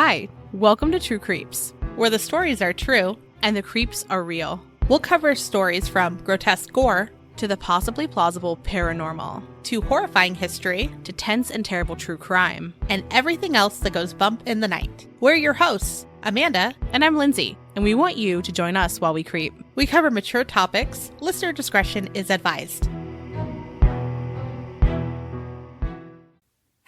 Hi, welcome to True Creeps, where the stories are true and the creeps are real. We'll cover stories from grotesque gore to the possibly plausible paranormal, to horrifying history, to tense and terrible true crime, and everything else that goes bump in the night. We're your hosts, Amanda, and I'm Lindsay, and we want you to join us while we creep. We cover mature topics. Listener discretion is advised.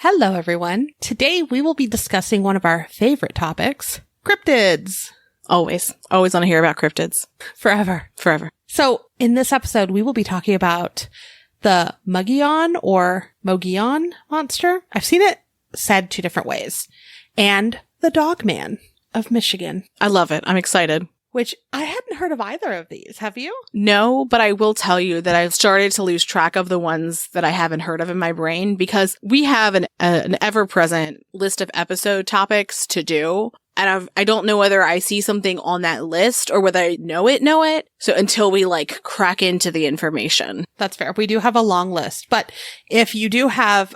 Hello, everyone. Today we will be discussing one of our favorite topics, cryptids. Always want to hear about cryptids. Forever. So in this episode, we will be talking about the Mogollon or Mogollon monster. I've seen it said two different ways. And the Dogman of Michigan. I love it. I'm excited. Which I hadn't heard of either of these. Have you? No, but I will tell you that I've started to lose track of the ones that I haven't heard of in my brain because we have an ever-present list of episode topics to do. And I don't know whether I see something on that list or whether I know it. So until we crack into the information. That's fair. We do have a long list. But if you do have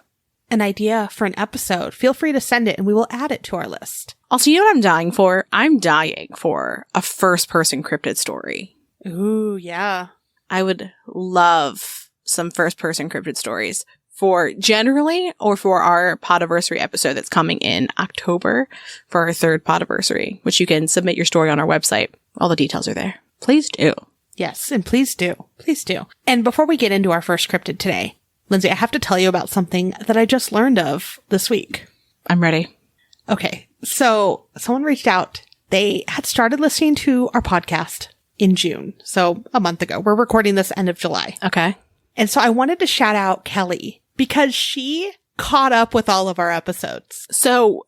an idea for an episode, feel free to send it and we will add it to our list. Also, you know what I'm dying for? I'm dying for a first-person cryptid story. Ooh, yeah. I would love some first-person cryptid stories for generally or for our podiversary episode that's coming in October for our third podiversary, which you can submit your story on our website. All the details are there. Please do. Yes, and please do. Please do. And before we get into our first cryptid today, Lindsay, I have to tell you about something that I just learned of this week. I'm ready. Okay, so someone reached out. They had started listening to our podcast in June, so a month ago. We're recording this end of July. Okay. And so I wanted to shout out Kelly because she caught up with all of our episodes. So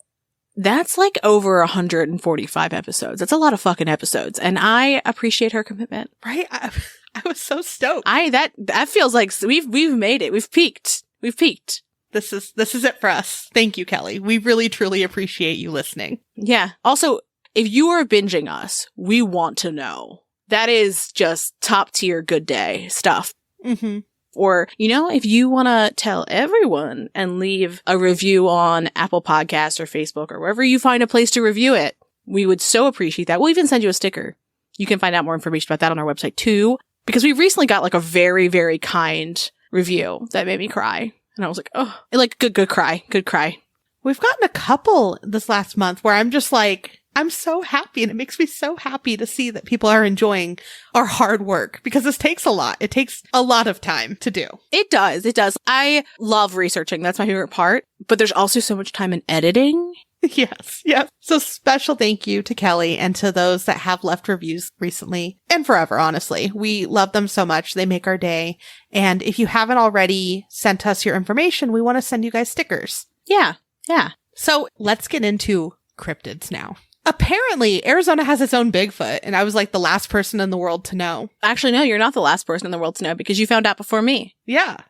that's over 145 episodes. That's a lot of fucking episodes. And I appreciate her commitment. Right? I was so stoked. That feels like we've made it. We've peaked. This is it for us. Thank you, Kelly. We really, truly appreciate you listening. Yeah. Also, if you are binging us, we want to know. That is just top tier good day stuff. Mm-hmm. Or, if you want to tell everyone and leave a review on Apple Podcasts or Facebook or wherever you find a place to review it, we would so appreciate that. We'll even send you a sticker. You can find out more information about that on our website too, because we recently got a very, very kind review that made me cry. And I was like, oh, good cry. We've gotten a couple this last month where I'm just I'm so happy, and it makes me so happy to see that people are enjoying our hard work because this takes a lot. It takes a lot of time to do. It does. I love researching. That's my favorite part. But there's also so much time in editing. Yes. So special thank you to Kelly and to those that have left reviews recently and forever, honestly. We love them so much. They make our day. And if you haven't already sent us your information, we want to send you guys stickers. Yeah. So let's get into cryptids now. Apparently, Arizona has its own Bigfoot, and I was the last person in the world to know. Actually, no, you're not the last person in the world to know because you found out before me. Yeah,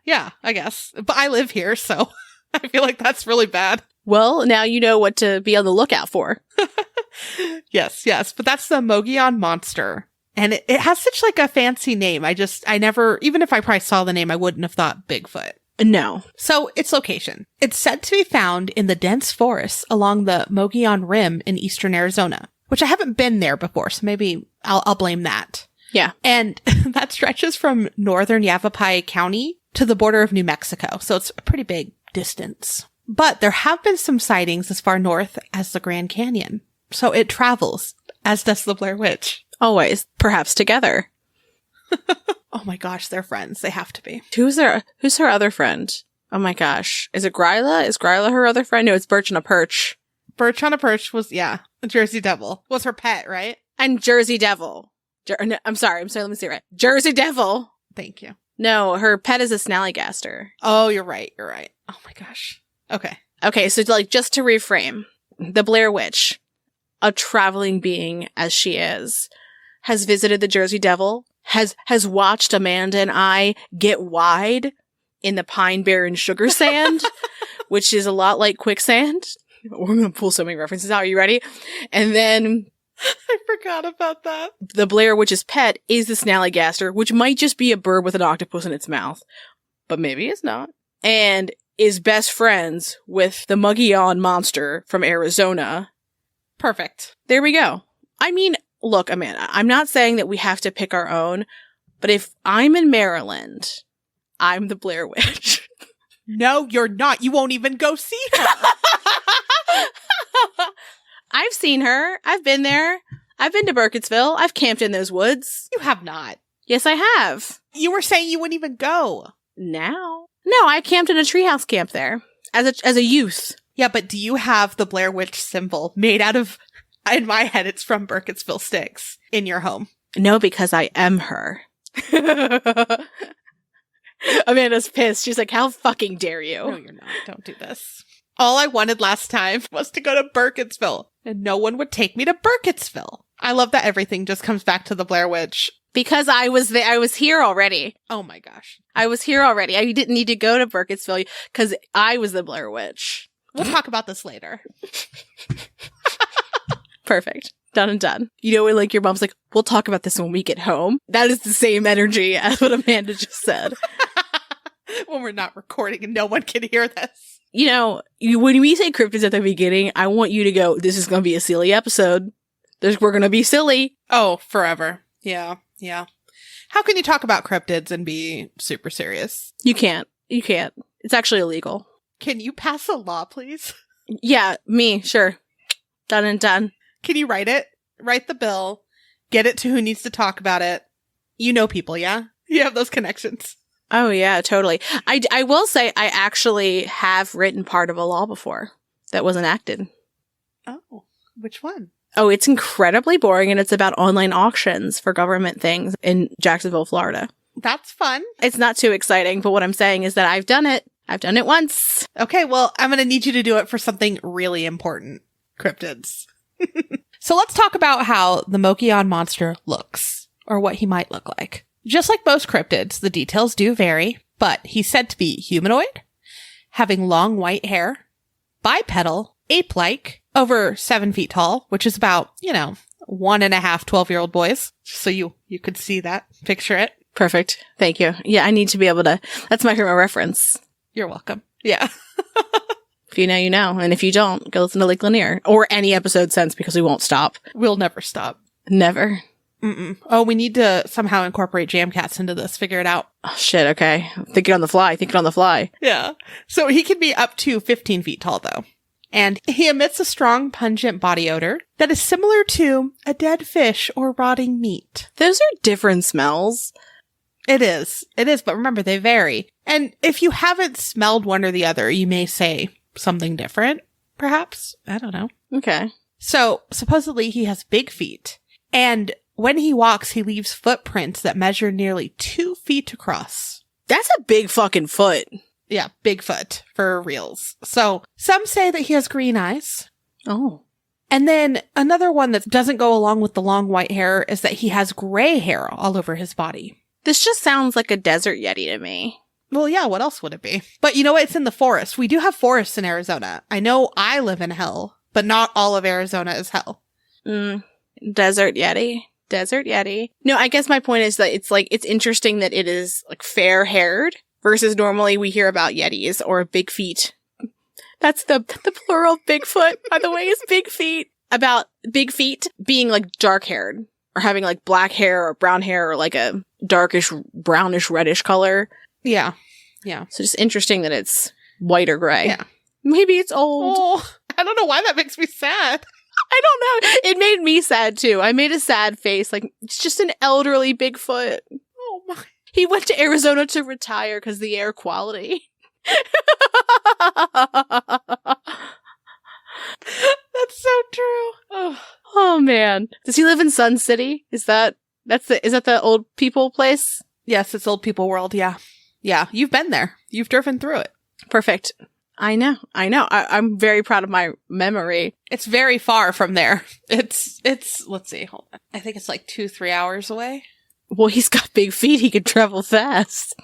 I guess. But I live here, so I feel like that's really bad. Well, now you know what to be on the lookout for. Yes. But that's the Mogollon monster. And it has such a fancy name. I never, even if I probably saw the name, I wouldn't have thought Bigfoot. No. So its location. It's said to be found in the dense forests along the Mogollon Rim in eastern Arizona, which I haven't been there before, so maybe I'll blame that. Yeah. And that stretches from northern Yavapai County to the border of New Mexico, so it's a pretty big distance. But there have been some sightings as far north as the Grand Canyon, so it travels, as does the Blair Witch. Always, perhaps together. Oh my gosh, they're friends. They have to be. Who's her other friend? Oh my gosh. Is it Gryla? Is Gryla her other friend? No, it's Birch on a Perch. Birch on a Perch was, a Jersey Devil. Was her pet, right? And Jersey Devil. No, I'm sorry, let me say it right. Jersey Devil. Thank you. No, her pet is a snallygaster. Oh, you're right. Oh my gosh. Okay, so just to reframe, the Blair Witch, a traveling being as she is, has visited the Jersey Devil, has watched Amanda and I get wide in the Pine Barren sugar sand, which is a lot like quicksand. We're going to pull so many references out. Are you ready? And then I forgot about that. The Blair Witch's pet is the snallygaster, which might just be a bird with an octopus in its mouth, but maybe it's not. And is best friends with the Mogollon monster from Arizona, Perfect. There we go. I mean, look, Amanda, I'm not saying that we have to pick our own, but if I'm in Maryland, I'm the Blair Witch. No, you're not. You won't even go see her. I've seen her. I've been there. I've been to Burkittsville. I've camped in those woods. You have not. Yes, I have. You were saying you wouldn't even go. Now? No, I camped in a treehouse camp there as a youth. Yeah, but do you have the Blair Witch symbol made out of, in my head, it's from Burkittsville sticks in your home? No, because I am her. Amanda's pissed. She's like, how fucking dare you? No, you're not. Don't do this. All I wanted last time was to go to Burkittsville, and no one would take me to Burkittsville. I love that everything just comes back to the Blair Witch. Because I was there. I was here already. Oh my gosh. I was here already. I didn't need to go to Burkittsville because I was the Blair Witch. We'll talk about this later. Perfect. Done and done. You know, when like your mom's like, we'll talk about this when we get home. That is the same energy as what Amanda just said. When we're not recording and no one can hear this. You know, when we say cryptids at the beginning, I want you to go, this is going to be a silly episode. We're going to be silly. Oh, forever. Yeah. Yeah. How can you talk about cryptids and be super serious? You can't. You can't. It's actually illegal. Can you pass a law, please? Yeah, me. Sure. Done and done. Can you write it? Write the bill. Get it to who needs to talk about it. You know people, yeah? You have those connections. Oh, yeah, totally. I will say I actually have written part of a law before that was enacted. Oh, which one? Oh, it's incredibly boring, and it's about online auctions for government things in Jacksonville, Florida. That's fun. It's not too exciting, but what I'm saying is that I've done it. I've done it once. Okay, well, I'm going to need you to do it for something really important. Cryptids. So let's talk about how the Mogollon monster looks, or what he might look like. Just like most cryptids, the details do vary, but he's said to be humanoid, having long white hair, bipedal, ape-like, over 7 feet tall, which is about, 1.5 12-year-old boys. So you could see that, picture it. Perfect. Thank you. Yeah, I need to be able to, that's my frame of reference. You're welcome. Yeah. If you know, you know. And if you don't, go listen to Lake Lanier. Or any episode since, because we won't stop. We'll never stop. Never. Mm-mm. Oh, we need to somehow incorporate jam cats into this. Figure it out. Oh, shit, okay. Thinking on the fly. Yeah. So he can be up to 15 feet tall, though. And he emits a strong, pungent body odor that is similar to a dead fish or rotting meat. Those are different smells. It is. But remember, they vary. And if you haven't smelled one or the other, you may say something different, perhaps. I don't know. Okay. So supposedly he has big feet. And when he walks, he leaves footprints that measure nearly 2 feet across. That's a big fucking foot. Yeah, Bigfoot for reals. So some say that he has green eyes. Oh. And then another one that doesn't go along with the long white hair is that he has gray hair all over his body. This just sounds like a desert yeti to me. Well, yeah, what else would it be? But you know what? It's in the forest. We do have forests in Arizona. I know I live in hell, but not all of Arizona is hell. Desert yeti. No, I guess my point is that it's interesting that it is like fair-haired versus normally we hear about yetis or big feet. That's the plural of Bigfoot, by the way, is big feet. About big feet being like dark-haired or having like black hair or brown hair or like a darkish, brownish, reddish color. Yeah. Yeah. So just interesting that it's white or gray. Yeah. Maybe it's old. Oh, I don't know why that makes me sad. I don't know. It made me sad too. I made a sad face. Like, it's just an elderly Bigfoot. Oh my. He went to Arizona to retire because the air quality. That's so true. Oh man. Does he live in Sun City? Is that the old people place? Yes, it's old people world. Yeah. Yeah. You've been there. You've driven through it. Perfect. I know. I'm very proud of my memory. It's very far from there. It's, let's see. Hold on. I think it's like 2-3 hours away. Well, he's got big feet. He could travel fast.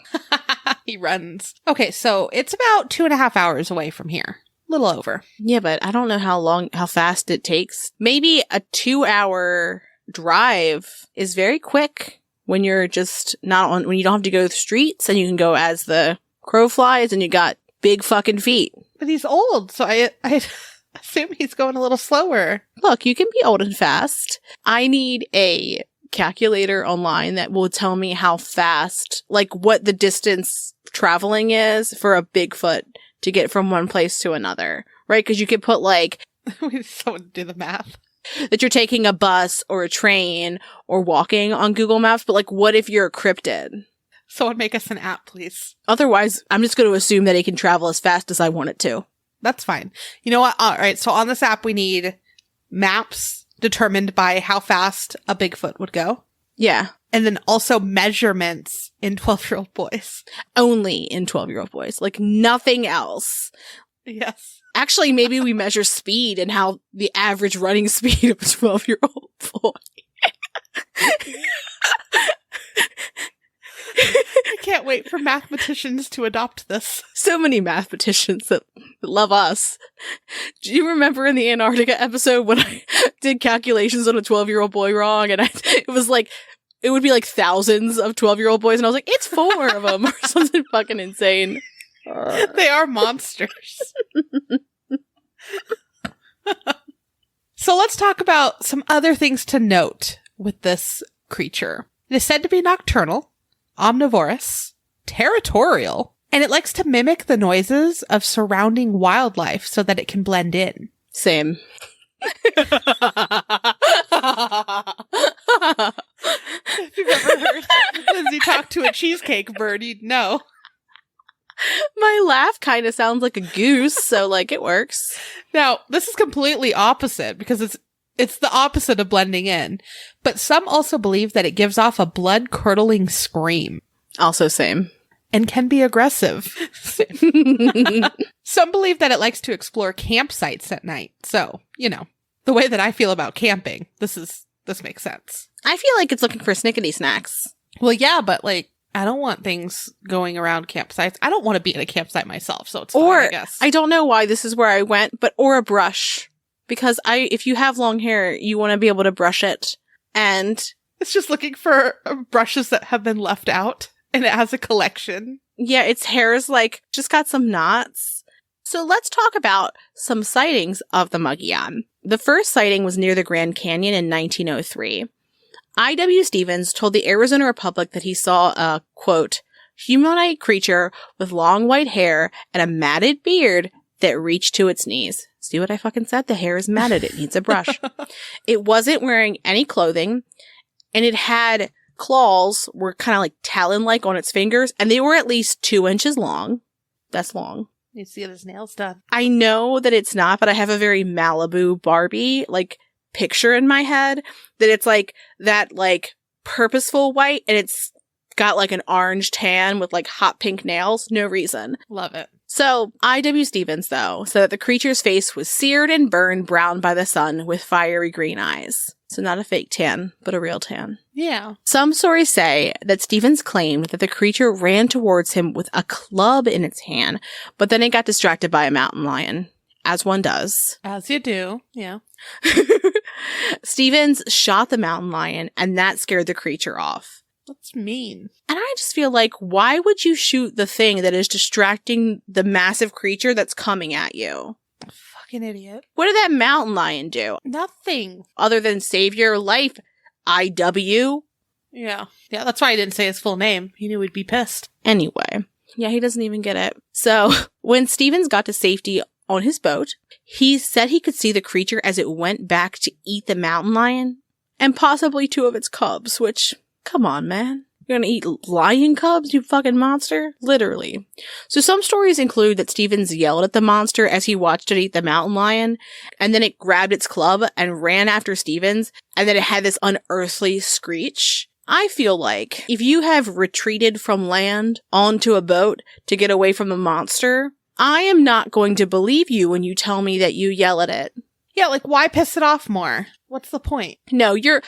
He runs. Okay. So it's about 2.5 hours away from here. A little over. Yeah, but I don't know how fast it takes. Maybe a 2-hour drive is very quick when you're just when you don't have to go the streets and you can go as the crow flies and you got big fucking feet. But he's old, so I assume he's going a little slower. Look, you can be old and fast. I need a calculator online that will tell me how fast, like what the distance traveling is for a Bigfoot to get from one place to another, right? Because you could put like... Someone do the math. That you're taking a bus or a train or walking on Google Maps, but like what if you're a cryptid? Someone make us an app, please. Otherwise, I'm just going to assume that it can travel as fast as I want it to. That's fine. You know what? All right. So on this app, we need maps determined by how fast a Bigfoot would go. Yeah. And then also measurements in 12-year-old boys. Only in 12-year-old boys. Like nothing else. Yes. Actually, maybe we measure speed and how the average running speed of a 12-year-old boy. I can't wait for mathematicians to adopt this. So many mathematicians that love us. Do you remember in the Antarctica episode when I did calculations on a 12-year-old boy wrong? And it would be like thousands of 12-year-old boys. And I was like, it's 4 of them or something fucking insane. They are monsters. So let's talk about some other things to note with this creature. It is said to be nocturnal, omnivorous, territorial, and it likes to mimic the noises of surrounding wildlife so that it can blend in. Same. If you've ever heard Lindsay talk to a cheesecake bird, you'd know. My laugh kind of sounds like a goose, so like it works. Now, this is completely opposite because it's the opposite of blending in. But some also believe that it gives off a blood-curdling scream. Also same. And can be aggressive. Some believe that it likes to explore campsites at night. So, you know, the way that I feel about camping, this makes sense. I feel like it's looking for snickety snacks. Well, yeah, but like, I don't want things going around campsites. I don't want to be in a campsite myself, so it's fine, I guess. I don't know why this is where I went, or a brush. Because if you have long hair, you want to be able to brush it. And it's just looking for brushes that have been left out, and it has a collection. Yeah, its hair is like, just got some knots. So let's talk about some sightings of the Mogollon. The first sighting was near the Grand Canyon in 1903. I.W. Stevens told the Arizona Republic that he saw a, quote, humanoid creature with long white hair and a matted beard that reached to its knees. See what I fucking said? The hair is matted. It needs a brush. It wasn't wearing any clothing, and it had claws were kind of like talon-like on its fingers, and they were at least 2 inches long. That's long. You see his nails done. I know that it's not, but I have a very Malibu Barbie, like, picture in my head that it's like that like purposeful white and it's got like an orange tan with like hot pink nails. No reason. Love it. So I.W. Stevens though said that the creature's face was seared and burned brown by the sun with fiery green eyes. So not a fake tan, but a real tan. Yeah. Some stories say that Stevens claimed that the creature ran towards him with a club in its hand, but then it got distracted by a mountain lion. As one does. As you do. Yeah. Stevens shot the mountain lion, and that scared the creature off. That's mean. And I just feel like, why would you shoot the thing that is distracting the massive creature that's coming at you? Fucking idiot. What did that mountain lion do? Nothing. Other than save your life, IW? Yeah. Yeah, that's why I didn't say his full name. He knew we'd be pissed. Anyway. Yeah, he doesn't even get it. So, when Stevens got to safety on his boat, he said he could see the creature as it went back to eat the mountain lion and possibly 2 of its cubs, which, come on, man. You're gonna eat lion cubs, you fucking monster? Literally. So some stories include that Stevens yelled at the monster as he watched it eat the mountain lion, and then it grabbed its club and ran after Stevens, and then it had this unearthly screech. I feel like if you have retreated from land onto a boat to get away from the monster, I am not going to believe you when you tell me that you yell at it. Yeah, like, why piss it off more? What's the point? No, you're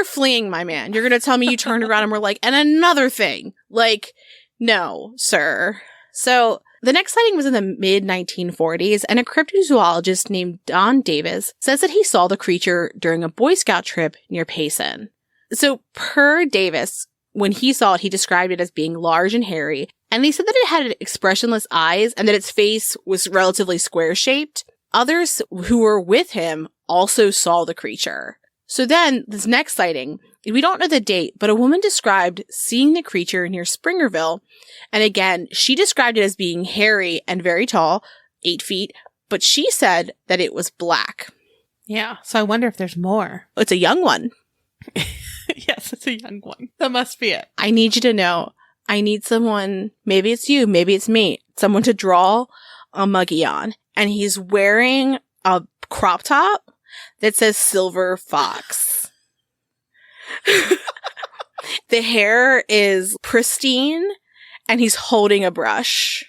fleeing, my man. You're going to tell me you turned around and were like, and another thing. Like, no, sir. So, the next sighting was in the mid-1940s, and a cryptozoologist named Don Davis says that he saw the creature during a Boy Scout trip near Payson. So, per Davis, when he saw it, he described it as being large and hairy, and he said that it had expressionless eyes and that its face was relatively square-shaped. others who were with him also saw the creature. So then, this next sighting, we don't know the date, but a woman described seeing the creature near Springerville. And again, she described it as being hairy and very tall, 8 feet, but she said that it was black. Yeah, so I wonder if there's more. It's a young one. Yes, it's a young one. That must be it. I need you to know. I need someone, maybe it's you, maybe it's me, someone to draw a Mogollon. And he's wearing a crop top that says Silver Fox. The hair is pristine, and he's holding a brush.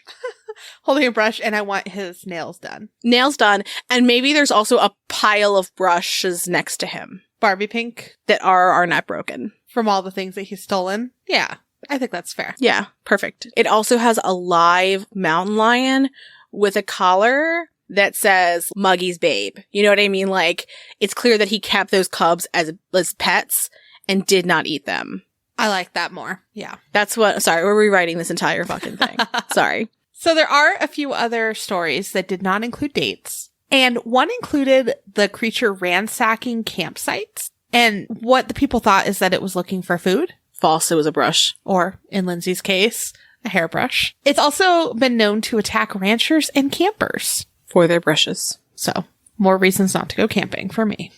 Holding a brush, and I want his nails done. Nails done, and maybe there's also a pile of brushes next to him. Barbie pink. That are not broken. From all the things that he's stolen. Yeah, I think that's fair. Yeah, perfect. It also has a live mountain lion with a collar that says Muggy's babe. You know what I mean? Like, it's clear that he kept those cubs as pets and did not eat them. I like that more. Yeah. That's what, sorry, we're rewriting this entire fucking thing. Sorry. So there are a few other stories that did not include dates. And one included the creature ransacking campsites. And what the people thought is that it was looking for food. False, it was a brush. Or, in Lindsay's case, a hairbrush. It's also been known to attack ranchers and campers. For their brushes. So, more reasons not to go camping for me.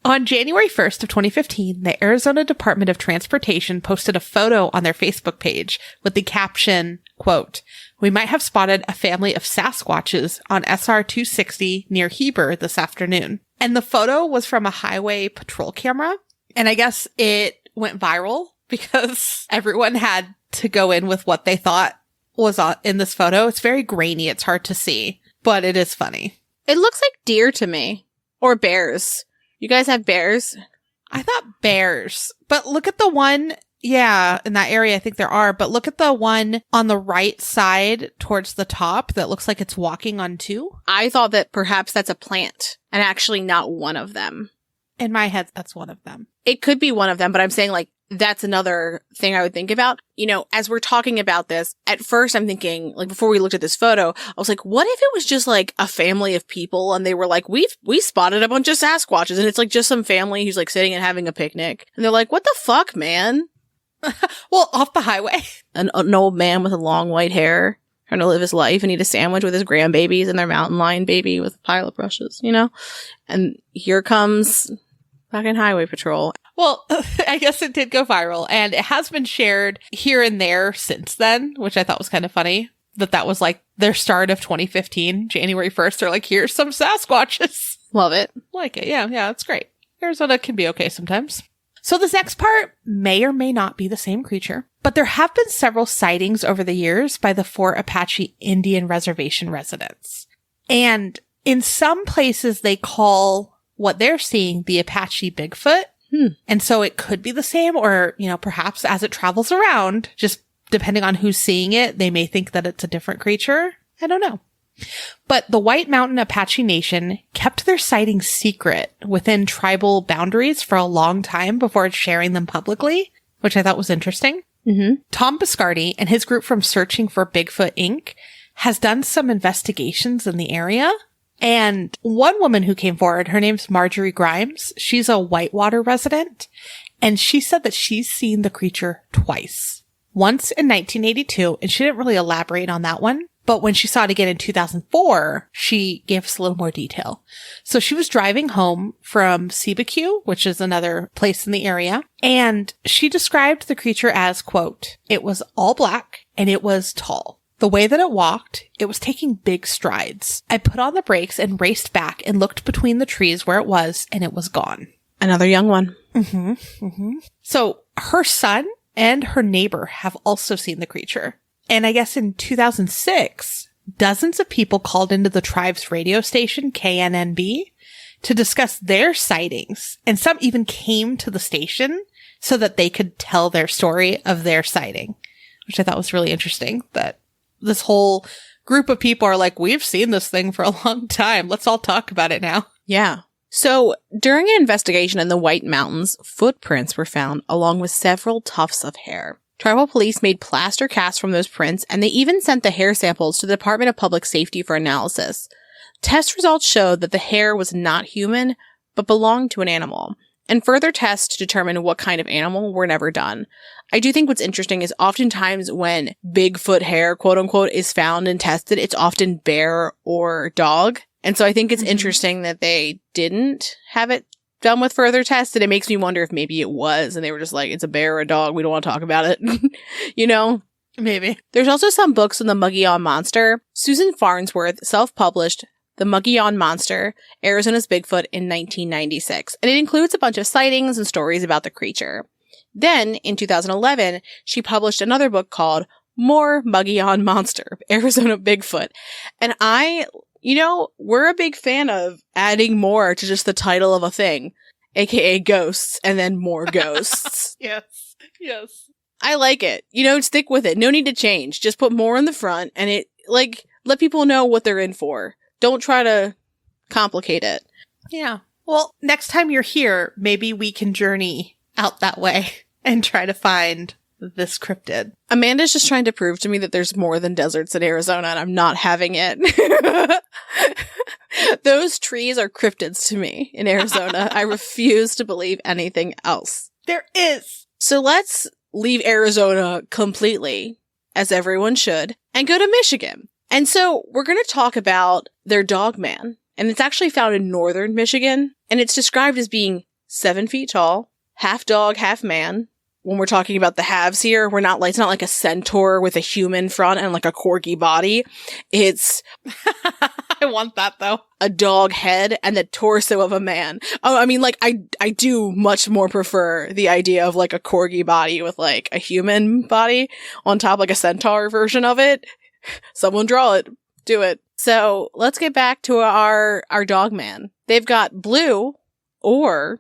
On January 1st of 2015, the Arizona Department of Transportation posted a photo on their Facebook page with the caption, quote, "We might have spotted a family of Sasquatches on SR 260 near Heber this afternoon." And the photo was from a highway patrol camera. And I guess it went viral because everyone had to go in with what they thought was in this photo. It's very grainy. It's hard to see, but it is funny. It looks like deer to me. Or bears. You guys have bears? I thought bears. But look at the one, yeah, in that area I think there are. But look at the one on the right side towards the top that looks like it's walking on two. I thought that perhaps that's a plant and actually not one of them. In my head, that's one of them. It could be one of them, but I'm saying like that's another thing I would think about. You know, as we're talking about this, at first I'm thinking, like before we looked at this photo, I was like, what if it was just like a family of people and they were like, we spotted a bunch of Sasquatches, and it's like just some family who's like sitting and having a picnic. And they're like, what the fuck, man? Well, off the highway. An old man with a long white hair trying to live his life and eat a sandwich with his grandbabies and their mountain lion baby with a pile of brushes, you know? And here comes fucking highway patrol. Well, I guess it did go viral, and it has been shared here and there since then, which I thought was kind of funny. That was like their start of 2015, January 1st. They're like, here's some Sasquatches. Love it. Like it. Yeah, it's great. Arizona can be okay sometimes. So this next part may or may not be the same creature, but there have been several sightings over the years by the Fort Apache Indian Reservation residents. And in some places, they call what they're seeing the Apache Bigfoot. And so it could be the same, or, you know, perhaps as it travels around, just depending on who's seeing it, they may think that it's a different creature. I don't know. But the White Mountain Apache Nation kept their sightings secret within tribal boundaries for a long time before sharing them publicly, which I thought was interesting. Mm-hmm. Tom Biscardi and his group from Searching for Bigfoot Inc. has done some investigations in the area. And one woman who came forward, her name's Marjorie Grimes. She's a Whitewater resident, and she said that she's seen the creature twice. Once in 1982, and she didn't really elaborate on that one, but when she saw it again in 2004, she gave us a little more detail. So she was driving home from Sebaque, which is another place in the area, and she described the creature as, quote, "It was all black and it was tall. The way that it walked, it was taking big strides. I put on the brakes and raced back and looked between the trees where it was, and it was gone." Another young one. Mm-hmm. Mm-hmm. So her son and her neighbor have also seen the creature. And I guess in 2006, dozens of people called into the tribe's radio station, KNNB, to discuss their sightings. And some even came to the station so that they could tell their story of their sighting, which I thought was really interesting. That this whole group of people are like, we've seen this thing for a long time. Let's all talk about it now. Yeah. So during an investigation in the White Mountains, footprints were found along with several tufts of hair. Tribal police made plaster casts from those prints, and they even sent the hair samples to the Department of Public Safety for analysis. Test results showed that the hair was not human, but belonged to an animal. And further tests to determine what kind of animal were never done. I do think what's interesting is oftentimes when Bigfoot hair, quote unquote, is found and tested, it's often bear or dog. And so I think it's interesting that they didn't have it done with further tests. And it makes me wonder if maybe it was, and they were just like, it's a bear or a dog. We don't want to talk about it. You know? Maybe. There's also some books on the Mogollon monster. Susan Farnsworth self-published The Mogollon Monster, Arizona's Bigfoot in 1996. And it includes a bunch of sightings and stories about the creature. Then, in 2011, she published another book called More Mogollon Monster, Arizona Bigfoot. And we're a big fan of adding more to just the title of a thing, aka ghosts, and then more ghosts. Yes. I like it. Stick with it. No need to change. Just put more in the front and let people know what they're in for. Don't try to complicate it. Yeah. Well, next time you're here, maybe we can journey out that way and try to find this cryptid. Amanda's just trying to prove to me that there's more than deserts in Arizona, and I'm not having it. Those trees are cryptids to me in Arizona. I refuse to believe anything else. There is. So let's leave Arizona completely, as everyone should, and go to Michigan. And so we're going to talk about their Dogman. And it's actually found in northern Michigan. And it's described as being 7 feet tall, half dog, half man. When we're talking about the halves here, it's not like a centaur with a human front and like a corgi body. It's I want that though. A dog head and the torso of a man. Oh, I mean, I do much more prefer the idea of like a corgi body with like a human body on top, like a centaur version of it. Someone draw it. Do it. So let's get back to our Dogman. They've got blue or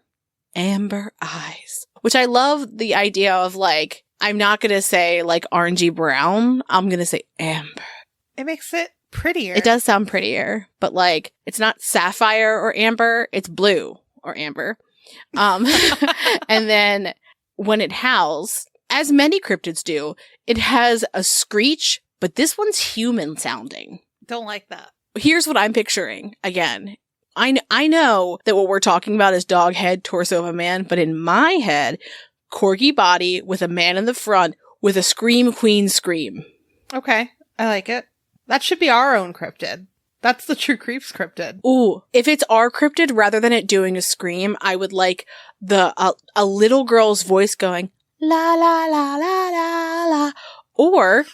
amber eyes, which I love the idea of like, I'm not going to say like orangey brown. I'm going to say amber. It makes it prettier. It does sound prettier, but like, it's not sapphire or amber. It's blue or amber. And then when it howls, as many cryptids do, it has a screech, but this one's human sounding. Don't like that. Here's what I'm picturing. Again, I know that what we're talking about is dog head, torso of a man, but in my head, corgi body with a man in the front with a scream queen scream. Okay, I like it. That should be our own cryptid. That's the True Creeps cryptid. Ooh, if it's our cryptid, rather than it doing a scream, I would like a little girl's voice going, la la la la la la, or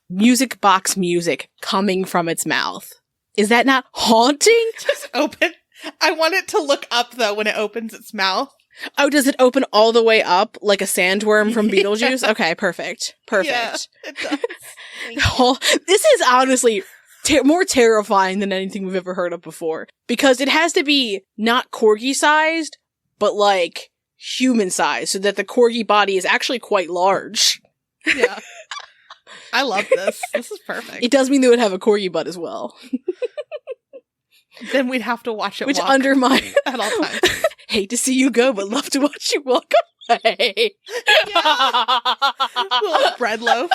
music box music coming from its mouth. Is that not haunting? Just open. I want it to look up though when it opens its mouth. Oh, does it open all the way up like a sandworm from Beetlejuice? Yeah. Okay, perfect. Yeah, it does. This is honestly more terrifying than anything we've ever heard of before. Because it has to be not corgi-sized, but like human-sized, so that the corgi body is actually quite large. Yeah. I love this. This is perfect. It does mean they would have a corgi butt as well. Then we'd have to watch it which walk undermine at all times. Hate to see you go, but love to watch you walk away. Yeah. Little bread loaf.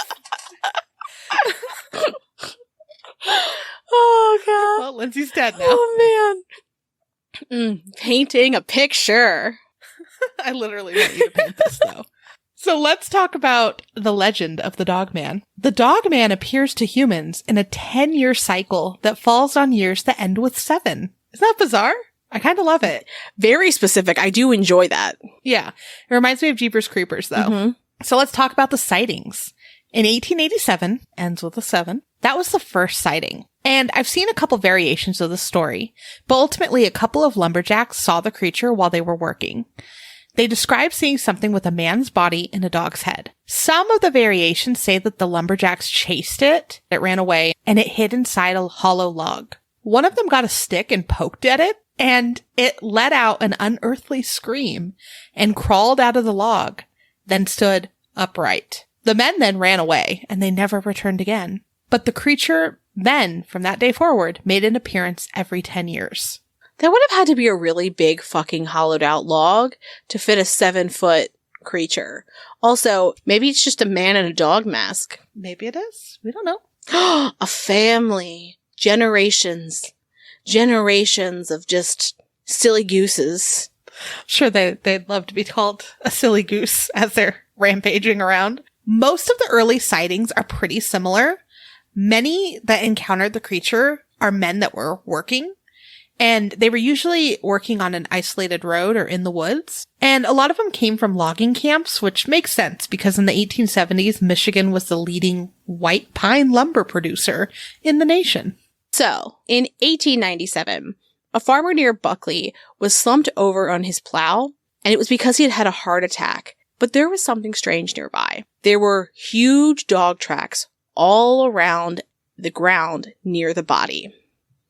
Oh, God. Well, Lindsay's dead now. Oh, man. Painting a picture. I literally want you to paint this, though. So let's talk about the legend of the Dogman. The Dogman appears to humans in a 10-year cycle that falls on years that end with 7. Isn't that bizarre? I kind of love it. Very specific. I do enjoy that. Yeah. It reminds me of Jeepers Creepers, though. Mm-hmm. So let's talk about the sightings. In 1887, ends with a 7, that was the first sighting. And I've seen a couple variations of the story, but ultimately a couple of lumberjacks saw the creature while they were working. They describe seeing something with a man's body and a dog's head. Some of the variations say that the lumberjacks chased it ran away, and it hid inside a hollow log. One of them got a stick and poked at it, and it let out an unearthly scream and crawled out of the log, then stood upright. The men then ran away, and they never returned again. But the creature then, from that day forward, made an appearance every 10 years. That would have had to be a really big fucking hollowed out log to fit a 7-foot creature. Also, maybe it's just a man in a dog mask. Maybe it is. We don't know. A family. Generations. generations of just silly gooses. Sure, they'd love to be called a silly goose as they're rampaging around. Most of the early sightings are pretty similar. Many that encountered the creature are men that were working, and they were usually working on an isolated road or in the woods. And a lot of them came from logging camps, which makes sense because in the 1870s, Michigan was the leading white pine lumber producer in the nation. So, in 1897, a farmer near Buckley was slumped over on his plow, and it was because he had had a heart attack. But there was something strange nearby. There were huge dog tracks all around the ground near the body.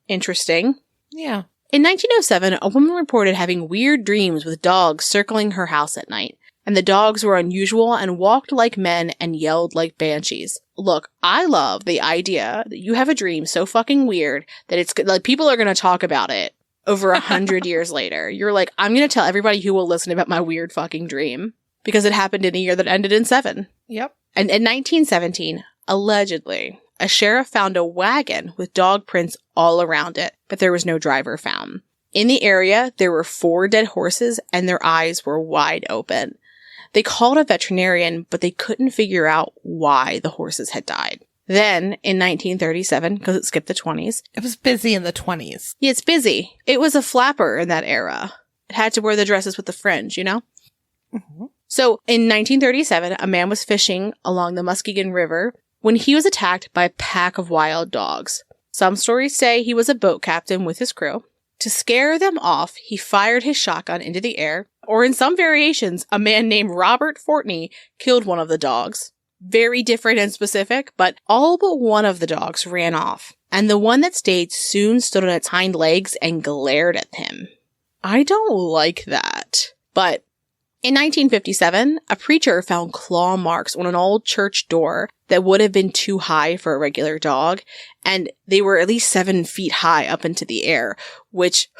Interesting. Yeah. In 1907, a woman reported having weird dreams with dogs circling her house at night. And the dogs were unusual and walked like men and yelled like banshees. Look, I love the idea that you have a dream so fucking weird that it's like people are going to talk about it over 100 years later. You're like, I'm going to tell everybody who will listen about my weird fucking dream because it happened in a year that ended in 7. Yep. And in 1917, allegedly, a sheriff found a wagon with dog prints all around it, but there was no driver found. In the area, there were 4 dead horses and their eyes were wide open. They called a veterinarian, but they couldn't figure out why the horses had died. Then, in 1937, because it skipped the 20s. It was busy in the 20s. Yeah, it's busy. It was a flapper in that era. It had to wear the dresses with the fringe, you know? Mm-hmm. So, in 1937, a man was fishing along the Muskegon River when he was attacked by a pack of wild dogs. Some stories say he was a boat captain with his crew. To scare them off, he fired his shotgun into the air, or in some variations, a man named Robert Fortney killed one of the dogs. Very different and specific, but all but one of the dogs ran off, and the one that stayed soon stood on its hind legs and glared at him. I don't like that. But in 1957, a preacher found claw marks on an old church door that would have been too high for a regular dog, and they were at least 7 feet high up into the air, which,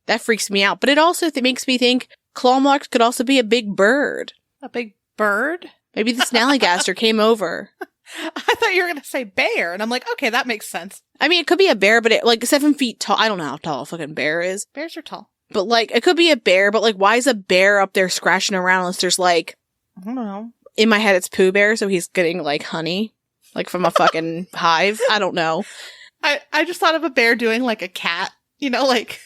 that freaks me out. But it also makes me think claw marks could also be a big bird. A big bird? Maybe the snallygaster came over. I thought you were going to say bear, and I'm like, okay, that makes sense. I mean, it could be a bear, but it, like 7 feet tall. I don't know how tall a fucking bear is. Bears are tall. But like, it could be a bear, but like, why is a bear up there scratching around unless there's like, I don't know. In my head, it's Pooh Bear, so he's getting like honey, like from a fucking hive. I don't know. I just thought of a bear doing like a cat, you know, like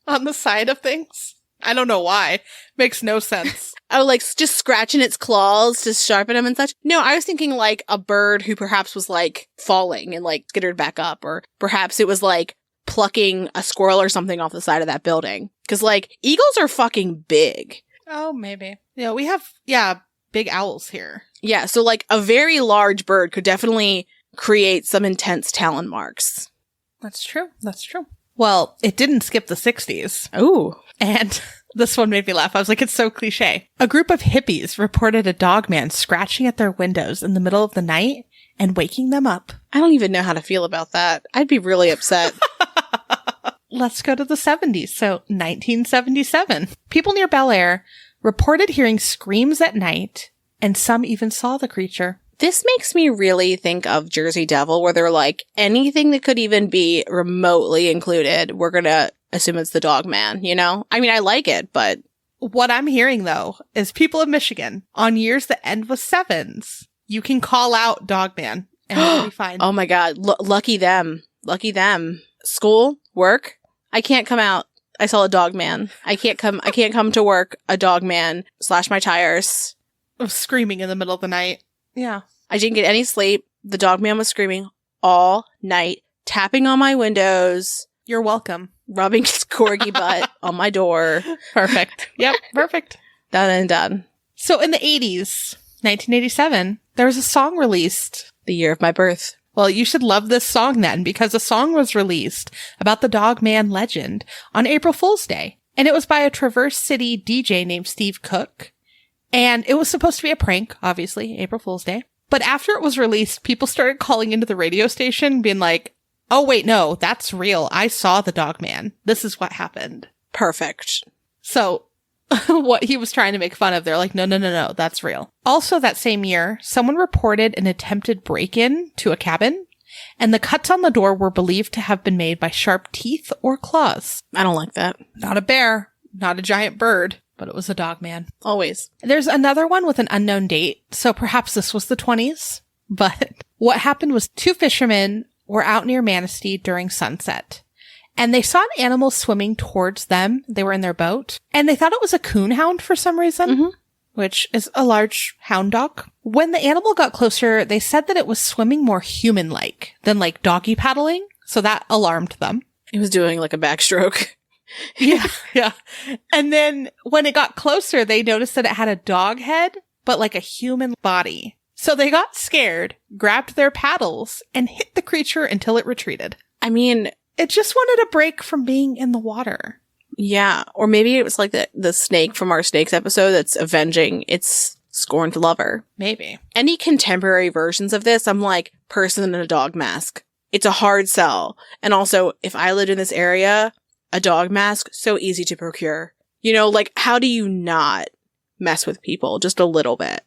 on the side of things. I don't know why. Makes no sense. Oh, like just scratching its claws to sharpen them and such. No, I was thinking like a bird who perhaps was like falling and like skittered back up, or perhaps it was like plucking a squirrel or something off the side of that building. Because like eagles are fucking big. Oh, maybe. Yeah, we have, big owls here. Yeah, so like a very large bird could definitely create some intense talon marks. That's true. That's true. Well, it didn't skip the 60s. Ooh. And this one made me laugh. I was like, it's so cliche. A group of hippies reported a dog man scratching at their windows in the middle of the night and waking them up. I don't even know how to feel about that. I'd be really upset. Let's go to the 70s. So 1977. People near Bel Air reported hearing screams at night, and some even saw the creature. This makes me really think of Jersey Devil, where they're like, anything that could even be remotely included, we're going to assume it's the Dogman, you know? I mean, I like it, but... What I'm hearing, though, is people of Michigan, on years that end with 7s, you can call out Dogman, and it'll be fine. Oh my god, lucky them. Lucky them. School? Work? I can't come out. I saw a Dogman. I can't come to work. A Dogman. Slash my tires. Of screaming in the middle of the night. Yeah. I didn't get any sleep. The Dogman was screaming all night, tapping on my windows. You're welcome. Rubbing his corgi butt on my door. Perfect. Yep, perfect. Done and done. So in the 80s, 1987, there was a song released. The year of my birth. Well, you should love this song then, because a song was released about the Dogman legend on April Fool's Day. And it was by a Traverse City DJ named Steve Cook. And it was supposed to be a prank, obviously, April Fool's Day. But after it was released, people started calling into the radio station being like, oh, wait, no, that's real. I saw the Dogman. This is what happened. Perfect. So what he was trying to make fun of, they're like, no, that's real. Also that same year, someone reported an attempted break-in to a cabin, and the cuts on the door were believed to have been made by sharp teeth or claws. I don't like that. Not a bear, not a giant bird, but it was a Dogman. Always. There's another one with an unknown date, so perhaps this was the 20s. But what happened was 2 fishermen were out near Manistee during sunset, and they saw an animal swimming towards them. They were in their boat, and they thought it was a coonhound for some reason, which is a large hound dog. When the animal got closer, they said that it was swimming more human-like than like doggy paddling, so that alarmed them. It was doing like a backstroke. Yeah. And then when it got closer, they noticed that it had a dog head, but like a human body. So they got scared, grabbed their paddles, and hit the creature until it retreated. I mean, it just wanted a break from being in the water. Yeah. Or maybe it was like the snake from our snakes episode that's avenging its scorned lover. Maybe. Any contemporary versions of this, I'm like, person in a dog mask. It's a hard sell. And also, if I lived in this area, a dog mask, so easy to procure. You know, like, how do you not mess with people just a little bit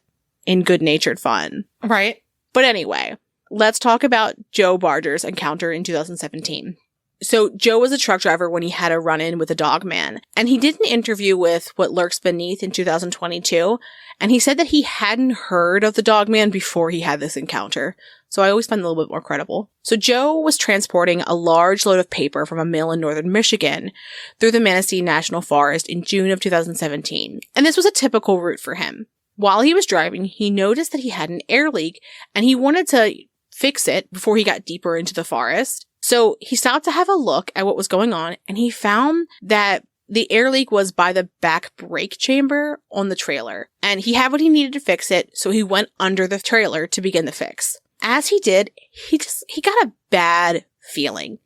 in good-natured fun? Right. But anyway, let's talk about Joe Barger's encounter in 2017. So Joe was a truck driver when he had a run-in with a Dogman, and he did an interview with What Lurks Beneath in 2022, and he said that he hadn't heard of the Dogman before he had this encounter. So I always find it a little bit more credible. So Joe was transporting a large load of paper from a mill in northern Michigan through the Manistee National Forest in June of 2017, and this was a typical route for him. While he was driving, he noticed that he had an air leak, and he wanted to fix it before he got deeper into the forest. So he stopped to have a look at what was going on, and he found that the air leak was by the back brake chamber on the trailer, and he had what he needed to fix it, so he went under the trailer to begin the fix. As he did, he got a bad feeling,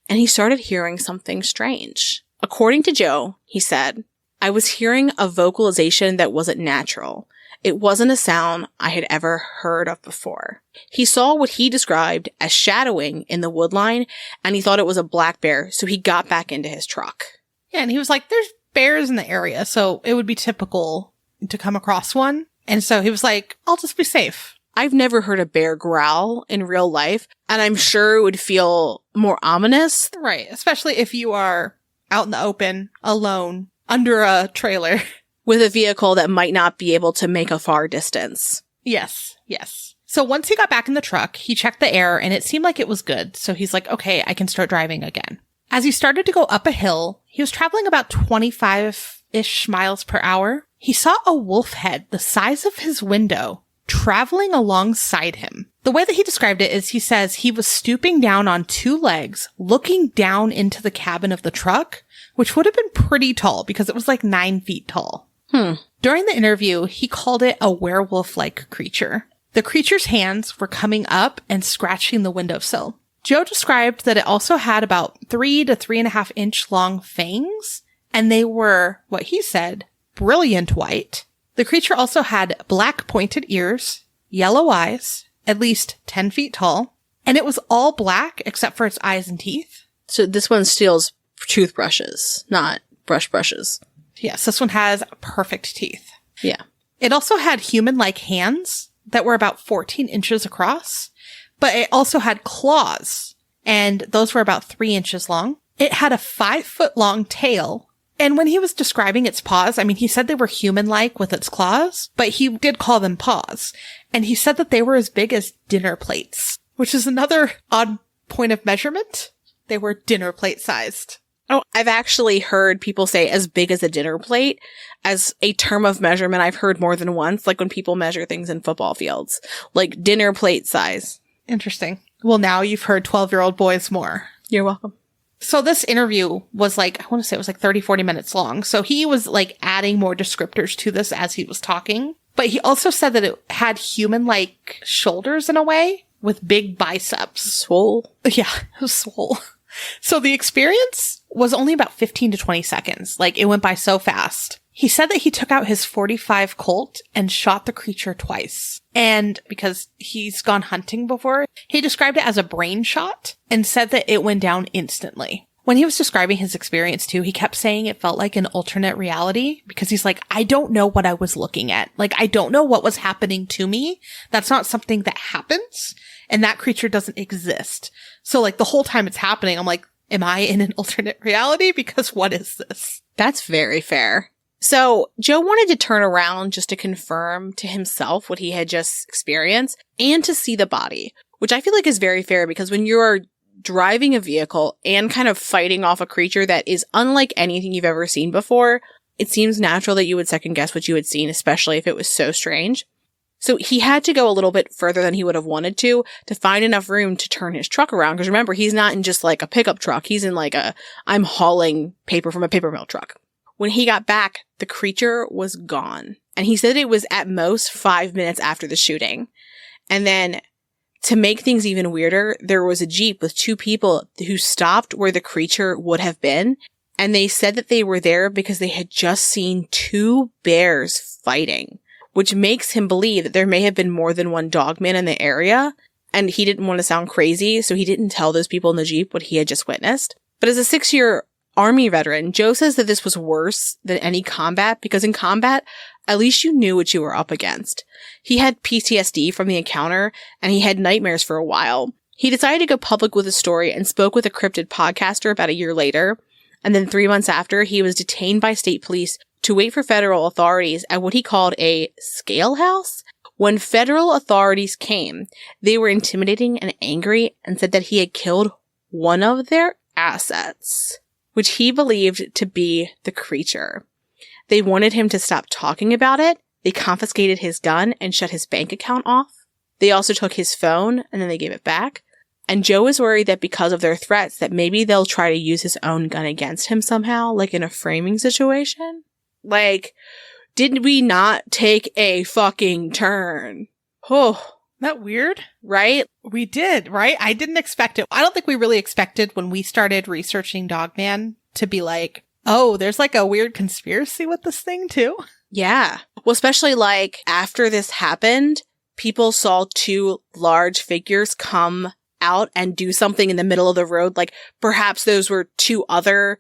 and he started hearing something strange. According to Joe, he said, "I was hearing a vocalization that wasn't natural. It wasn't a sound I had ever heard of before." He saw what he described as shadowing in the woodline, and he thought it was a black bear, so he got back into his truck. Yeah, and he was like, there's bears in the area, so it would be typical to come across one. And so he was like, I'll just be safe. I've never heard a bear growl in real life, and I'm sure it would feel more ominous. Right, especially if you are out in the open, alone, under a trailer. With a vehicle that might not be able to make a far distance. Yes. So once he got back in the truck, he checked the air and it seemed like it was good. So he's like, okay, I can start driving again. As he started to go up a hill, he was traveling about 25-ish miles per hour. He saw a wolf head the size of his window traveling alongside him. The way that he described it is he says he was stooping down on 2 legs, looking down into the cabin of the truck, which would have been pretty tall because it was like 9 feet tall. During the interview, he called it a werewolf-like creature. The creature's hands were coming up and scratching the windowsill. Joe described that it also had about 3 to 3.5 inch long fangs, and they were, what he said, brilliant white. The creature also had black pointed ears, yellow eyes, at least 10 feet tall, and it was all black except for its eyes and teeth. So this one steals toothbrushes, not brushes. Yes, this one has perfect teeth. Yeah. It also had human-like hands that were about 14 inches across, but it also had claws, and those were about 3 inches long. It had a 5-foot-long tail, and when he was describing its paws, I mean, he said they were human-like with its claws, but he did call them paws, and he said that they were as big as dinner plates, which is another odd point of measurement. They were dinner plate-sized. Oh, I've actually heard people say as big as a dinner plate as a term of measurement I've heard more than once, like when people measure things in football fields, like dinner plate size. Interesting. Well, now you've heard 12-year-old boys more. You're welcome. So this interview was like, I want to say it was like 30, 40 minutes long. So he was like adding more descriptors to this as he was talking. But he also said that it had human-like shoulders in a way with big biceps. Swole. Yeah, it was swole. So the experience was only about 15 to 20 seconds. Like, it went by so fast. He said that he took out his .45 Colt and shot the creature twice. And because he's gone hunting before, he described it as a brain shot and said that it went down instantly. When he was describing his experience too, he kept saying it felt like an alternate reality because he's like, I don't know what I was looking at. Like, I don't know what was happening to me. That's not something that happens. And that creature doesn't exist. So like the whole time it's happening, I'm like, am I in an alternate reality? Because what is this? That's very fair. So Joe wanted to turn around just to confirm to himself what he had just experienced and to see the body, which I feel like is very fair because when you're driving a vehicle and kind of fighting off a creature that is unlike anything you've ever seen before, it seems natural that you would second guess what you had seen, especially if it was so strange. So he had to go a little bit further than he would have wanted to find enough room to turn his truck around. Because remember, he's not in just like a pickup truck. He's in like I'm hauling paper from a paper mill truck. When he got back, the creature was gone. And he said it was at most 5 minutes after the shooting. And then to make things even weirder, there was a Jeep with 2 people who stopped where the creature would have been. And they said that they were there because they had just seen 2 bears fighting, which makes him believe that there may have been more than one Dogman in the area. And he didn't want to sound crazy, so he didn't tell those people in the Jeep what he had just witnessed. But as a 6-year Army veteran, Joe says that this was worse than any combat because in combat, at least you knew what you were up against. He had PTSD from the encounter and he had nightmares for a while. He decided to go public with the story and spoke with a cryptid podcaster about a year later. And then 3 months after, he was detained by state police to wait for federal authorities at what he called a scale house. When federal authorities came, they were intimidating and angry and said that he had killed one of their assets, which he believed to be the creature. They wanted him to stop talking about it. They confiscated his gun and shut his bank account off. They also took his phone and then they gave it back. And Joe is worried that because of their threats that maybe they'll try to use his own gun against him somehow, like in a framing situation. Like, did we not take a fucking turn? Oh. That weird? Right? We did, right? I didn't expect it. I don't think we really expected when we started researching Dogman to be like, oh, there's like a weird conspiracy with this thing too. Yeah. Well, especially like after this happened, people saw 2 large figures come out and do something in the middle of the road. Like perhaps those were 2 other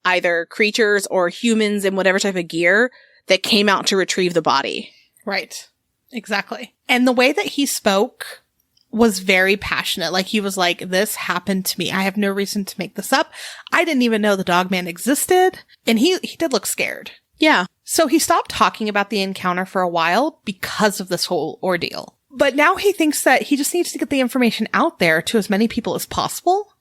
either creatures or humans in whatever type of gear that came out to retrieve the body. Right. Exactly. And the way that he spoke was very passionate. Like he was like, this happened to me. I have no reason to make this up. I didn't even know the Dogman existed. And he did look scared. Yeah. So he stopped talking about the encounter for a while because of this whole ordeal. But now he thinks that he just needs to get the information out there to as many people as possible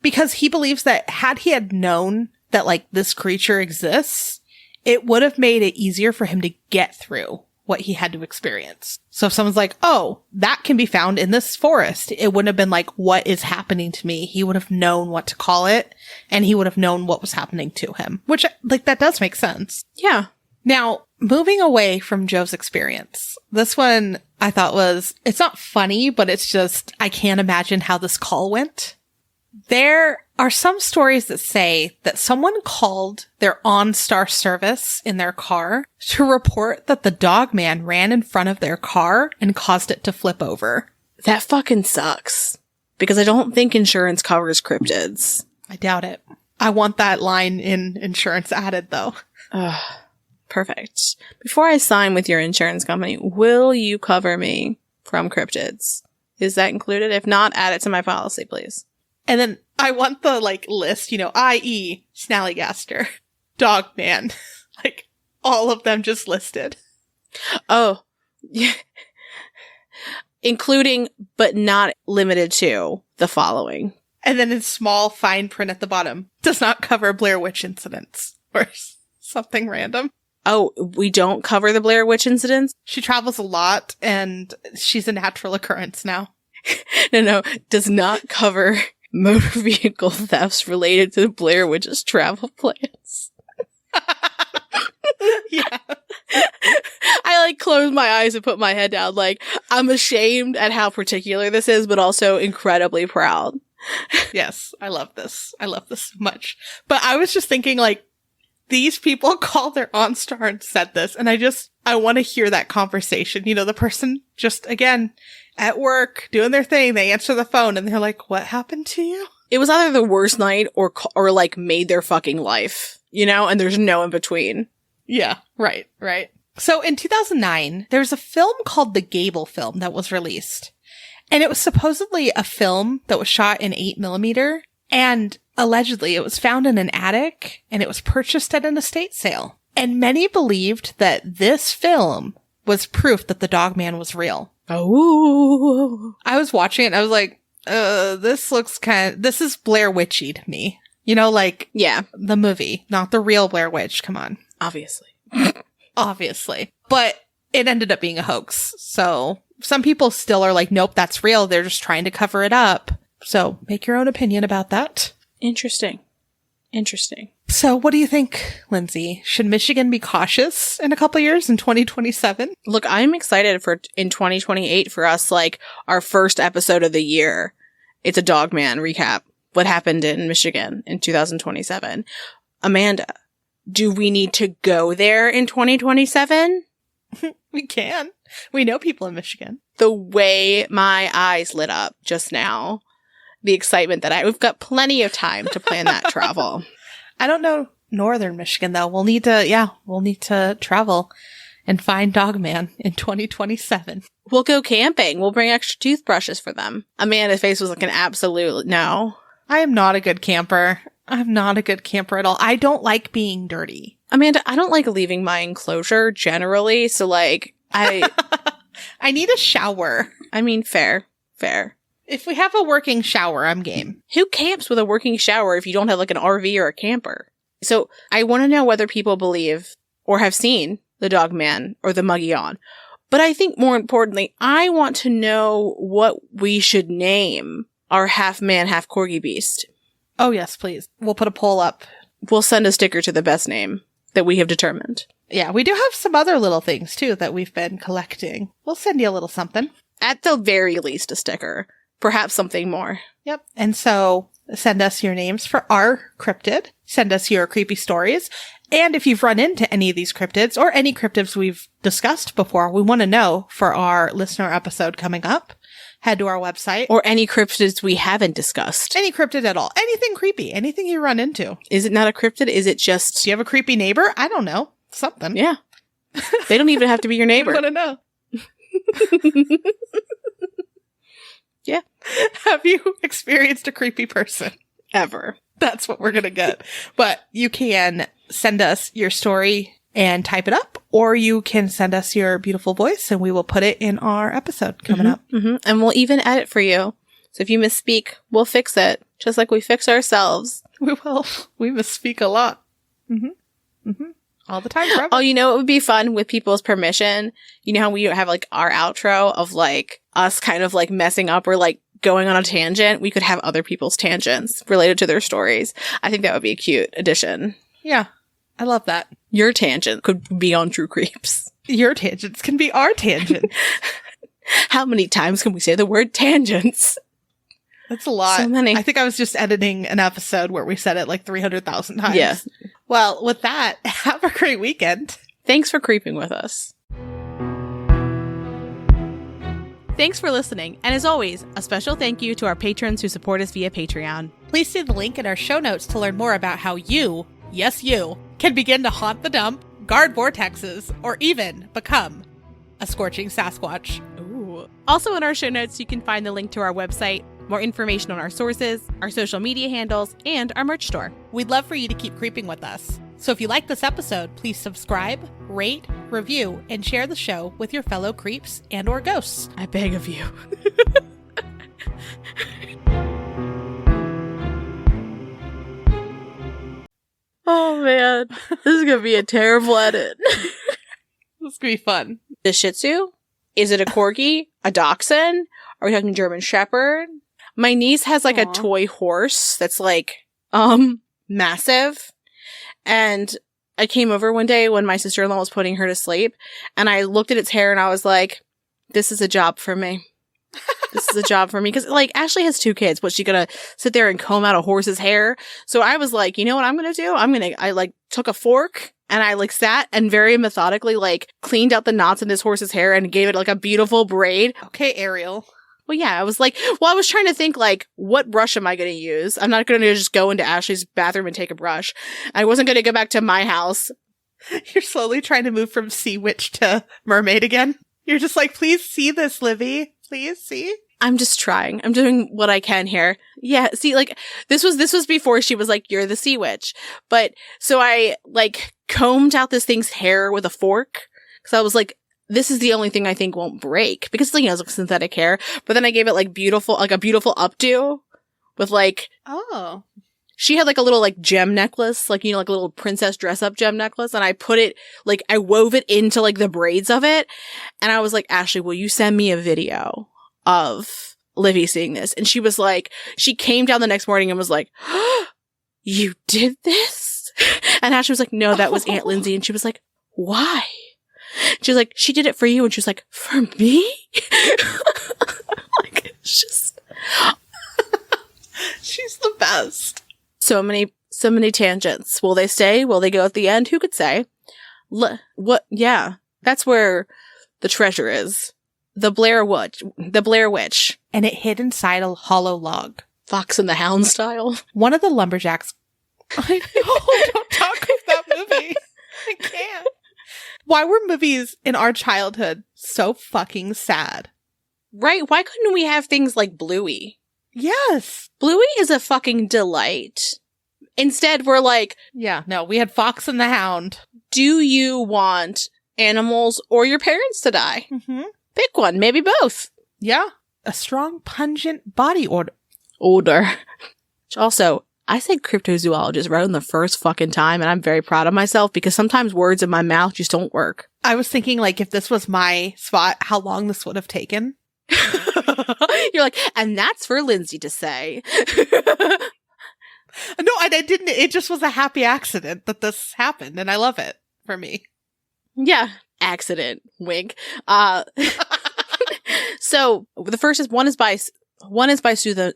because he believes that had he had known that like this creature exists, it would have made it easier for him to get through what he had to experience. So if someone's like, oh, that can be found in this forest, it wouldn't have been like, what is happening to me? He would have known what to call it and he would have known what was happening to him, which like that does make sense. Yeah. Now, moving away from Joe's experience, this one I thought was, it's not funny, but it's just, I can't imagine how this call went. There are some stories that say that someone called their OnStar service in their car to report that the Dogman ran in front of their car and caused it to flip over. That fucking sucks. Because I don't think insurance covers cryptids. I doubt it. I want that line in insurance added, though. Perfect. Before I sign with your insurance company, will you cover me from cryptids? Is that included? If not, add it to my policy, please. And then I want the, like, list, i.e. Snallygaster, Dogman, like, all of them just listed. Oh, yeah. Including, but not limited to, the following. And then in small fine print at the bottom, does not cover Blair Witch incidents, or something random. Oh, we don't cover the Blair Witch incidents? She travels a lot, and she's a natural occurrence now. No, does not cover motor vehicle thefts related to Blair Witch's travel plans. Yeah. I like close my eyes and put my head down. Like, I'm ashamed at how particular this is, but also incredibly proud. Yes, I love this. I love this so much. But I was just thinking, like, these people called their OnStar and said this, and I want to hear that conversation. The person just, again, at work, doing their thing, they answer the phone, and they're like, what happened to you? It was either the worst night or like made their fucking life, you know, and there's no in between. Yeah, right. So in 2009, there was a film called The Gable Film that was released. And it was supposedly a film that was shot in 8mm. And allegedly it was found in an attic and it was purchased at an estate sale. And many believed that this film was proof that the Dogman was real. Oh. I was watching it and I was like, this is Blair Witchy to me. You know, like, yeah, the movie, not the real Blair Witch. Come on. Obviously. Obviously. But it ended up being a hoax. So some people still are like, nope, that's real. They're just trying to cover it up. So make your own opinion about that. Interesting. So what do you think, Lindsay? Should Michigan be cautious in a couple years in 2027? Look, I'm excited for in 2028 for us, like, our first episode of the year. It's a Dogman recap. What happened in Michigan in 2027? Amanda, do we need to go there in 2027? We can. We know people in Michigan. The way my eyes lit up just now, the excitement that we've got plenty of time to plan that travel. I don't know northern Michigan though. We'll need to travel and find Dogman in 2027. We'll go camping. We'll bring extra toothbrushes for them. Amanda's face was like an absolute no. I am not a good camper. I'm not a good camper at all. I don't like being dirty. Amanda, I don't like leaving my enclosure generally, so like, I need a shower. I mean, fair. If we have a working shower, I'm game. Who camps with a working shower if you don't have like an RV or a camper? So I want to know whether people believe or have seen the Dogman or the Mogollon. But I think more importantly, I want to know what we should name our half man, half corgi beast. Oh, yes, please. We'll put a poll up. We'll send a sticker to the best name that we have determined. Yeah, we do have some other little things, too, that we've been collecting. We'll send you a little something. At the very least, a sticker. Perhaps something more. Yep. And so send us your names for our cryptid. Send us your creepy stories. And if you've run into any of these cryptids or any cryptids we've discussed before, we want to know for our listener episode coming up. Head to our website. Or any cryptids we haven't discussed. Any cryptid at all. Anything creepy. Anything you run into. Is it not a cryptid? Is it just... Do you have a creepy neighbor? I don't know. Something. Yeah. They don't even have to be your neighbor. I want to know. Yeah. Have you experienced a creepy person? Ever. That's what we're going to get. But you can send us your story and type it up, or you can send us your beautiful voice and we will put it in our episode coming up. Mm-hmm. And we'll even edit for you. So if you misspeak, we'll fix it, just like we fix ourselves. We will. We misspeak a lot. Mm-hmm. Mm-hmm. All the time, forever. Oh, you know, it would be fun with people's permission. You know how we have like our outro of like us kind of like messing up or like going on a tangent? We could have other people's tangents related to their stories. I think that would be a cute addition. Yeah. I love that. Your tangent could be on True Creeps. Your tangents can be our tangent. How many times can we say the word tangents? That's a lot. So many. I think I was just editing an episode where we said it like 300,000 times. Yeah. Well, with that, have a great weekend. Thanks for creeping with us. Thanks for listening. And as always, a special thank you to our patrons who support us via Patreon. Please see the link in our show notes to learn more about how you, yes you, can begin to haunt the dump, guard vortexes, or even become a scorching Sasquatch. Ooh. Also in our show notes, you can find the link to our website, more information on our sources, our social media handles, and our merch store. We'd love for you to keep creeping with us. So if you like this episode, please subscribe, rate, review, and share the show with your fellow creeps and or ghosts. I beg of you. Oh man, this is gonna be a terrible edit. This is gonna be fun. The Shih Tzu? Is it a Corgi? A Dachshund? Are we talking German Shepherd? My niece has like Aww. a toy horse that's like, massive. And I came over one day when my sister-in-law was putting her to sleep and I looked at its hair and I was like, this is a job for me. This is a job for me. Because, like, Ashley has 2 kids, but she's gonna sit there and comb out a horse's hair. So I was like, you know what I'm gonna do? I, like, took a fork and I, like, sat and very methodically, like, cleaned out the knots in this horse's hair and gave it, like, a beautiful braid. Okay, Ariel. Well, yeah, I was like, I was trying to think, like, what brush am I going to use? I'm not going to just go into Ashley's bathroom and take a brush. I wasn't going to go back to my house. You're slowly trying to move from sea witch to mermaid again. You're just like, please see this, Livy. Please see. I'm just trying. I'm doing what I can here. Yeah, see, like, this was before she was like, you're the sea witch. But, so I, like, combed out this thing's hair with a fork. Because I was like, this is the only thing I think won't break. Because, you know, it's like synthetic hair. But then I gave it, like, a beautiful updo. With, like... Oh. She had, like, a little, like, gem necklace. Like, you know, like a little princess dress-up gem necklace. And I put it, like, I wove it into, like, the braids of it. And I was like, Ashley, will you send me a video of Livy seeing this? And she was like, she came down the next morning and was like, oh, you did this? And Ashley was like, no, that was Aunt Lindsay. And she was like, why? She was like, she did it for you. And she was like, for me? Like, it's just... She's the best. So many tangents. Will they stay? Will they go at the end? Who could say? What? Yeah. That's where the treasure is. The Blair Witch. And it hid inside a hollow log. Fox and the Hound style. One of the lumberjacks... I know, don't talk of that movie. I can't. Why were movies in our childhood so fucking sad? Right? Why couldn't we have things like Bluey? Yes. Bluey is a fucking delight. Instead, we're like... Yeah, no, we had Fox and the Hound. Do you want animals or your parents to die? Mm-hmm. Pick one, maybe both. Yeah. A strong, pungent body odor. Also, I said cryptozoologist right on the first fucking time, and I'm very proud of myself because sometimes words in my mouth just don't work. I was thinking, like, if this was my spot, how long this would have taken. You're like, and that's for Lindsay to say. No, I didn't. It just was a happy accident that this happened, and I love it for me. Yeah. Accident. Wink. So the first is one is by Susan.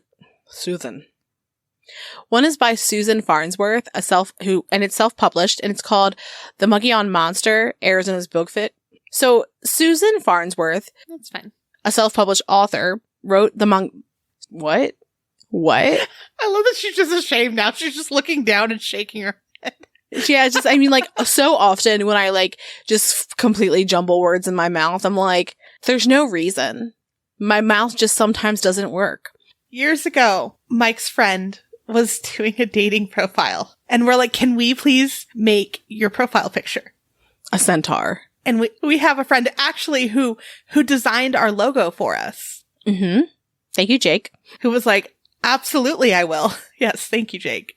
One is by Susan Farnsworth, and it's self-published, and it's called The Mogollon Monster, Arizona's Bigfoot. So Susan Farnsworth, that's fine, a self-published author, wrote What? I love that she's just ashamed now. She's just looking down and shaking her head. Yeah, just, I mean, like, so often when I, like, just completely jumble words in my mouth, I'm like, there's no reason. My mouth just sometimes doesn't work. Years ago, Mike's friend was doing a dating profile, and we're like, can we please make your profile picture a centaur? And we have a friend actually who designed our logo for us. Mm-hmm. Thank you, Jake. Who was like, absolutely, I will. Yes, thank you, Jake.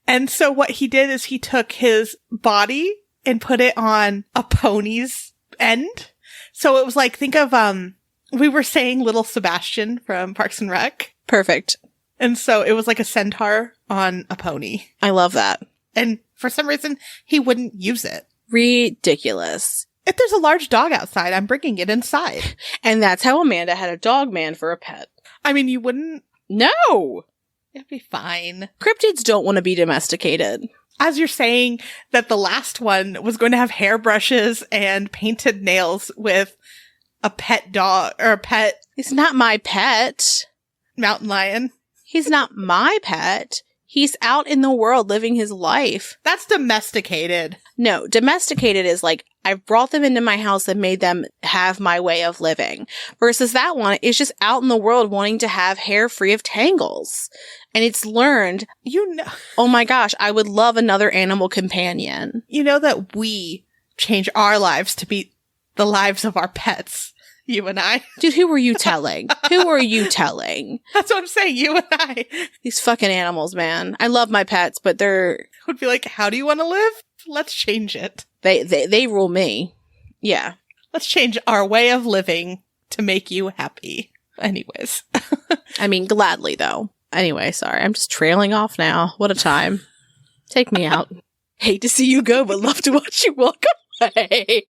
And so what he did is he took his body and put it on a pony's end. So it was like, think of, we were saying Little Sebastian from Parks and Rec. Perfect. And so it was like a centaur on a pony. I love that. And for some reason, he wouldn't use it. Ridiculous. If there's a large dog outside, I'm bringing it inside. And that's how Amanda had a Dogman for a pet. I mean, you wouldn't... No! It'd be fine. Cryptids don't want to be domesticated. As you're saying that the last one was going to have hairbrushes and painted nails with a pet dog, or a pet... He's not my pet. Mountain lion. He's not my pet. He's out in the world living his life. That's domesticated. No, domesticated is like, I've brought them into my house and made them have my way of living. Versus that one is just out in the world wanting to have hair free of tangles. And it's learned, oh my gosh, I would love another animal companion. You know that we change our lives to be the lives of our pets. You and I. Dude, who were you telling? Who are you telling? That's what I'm saying, you and I. These fucking animals, man. I love my pets, but they're... Would be like, how do you want to live? Let's change it. They rule me. Yeah. Let's change our way of living to make you happy. Anyways. I mean, gladly, though. Anyway, sorry. I'm just trailing off now. What a time. Take me out. Hate to see you go, but love to watch you walk away.